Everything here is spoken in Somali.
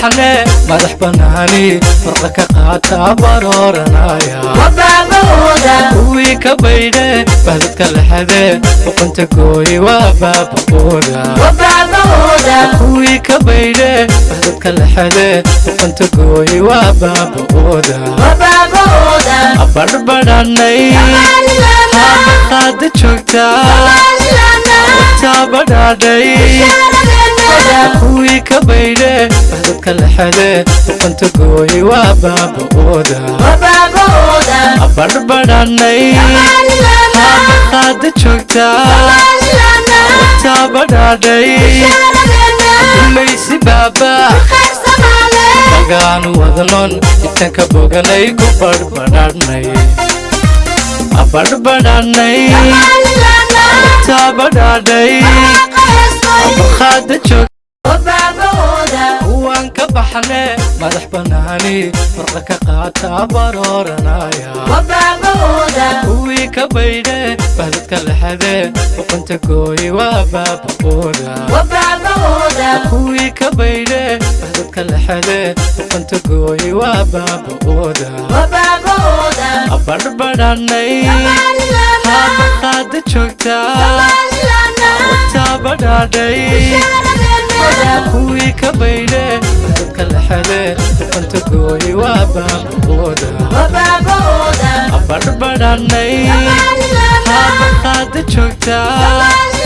baxne madax banaani farqa qaata baroranaya وبابودا kuwii ka baydhe bahdadka laxade boqonta gooy waa baabaqooda وبابودا kuwii ka baydhe bahdadka laxade boqonta gooy waa baabaqooda وبابودا abarbadhanay qaada joogtaa taabadhaadhay kuwii ka baydhe bahdadka laxade boqonta gooy waa baabaqooda وبابودا abarbadhanay qaada joogtaa taabadhaadhay gumaysi baaba magaanu wadnon intanka boganay ku barbadhanay abarbadhanay taabadhaadhay qaada joogtaa وبابودا kuwaan ka baxne madax banaani farqa qaata baroranaya وبابودا kuwii ka baydhe bahdadka laxade boqonta gooy waa baabaqooda وبابودا kuwii ka baydhe bahdadka laxade boqonta gooy waa baabaqooda وبابودا abarbadhanay qaada joogtaa taabadhaadhay kuwii ka baydhe bahdadka laxade boqonta gooy waa baabaqooda وبابودا abarbadhanay qaada joogtaa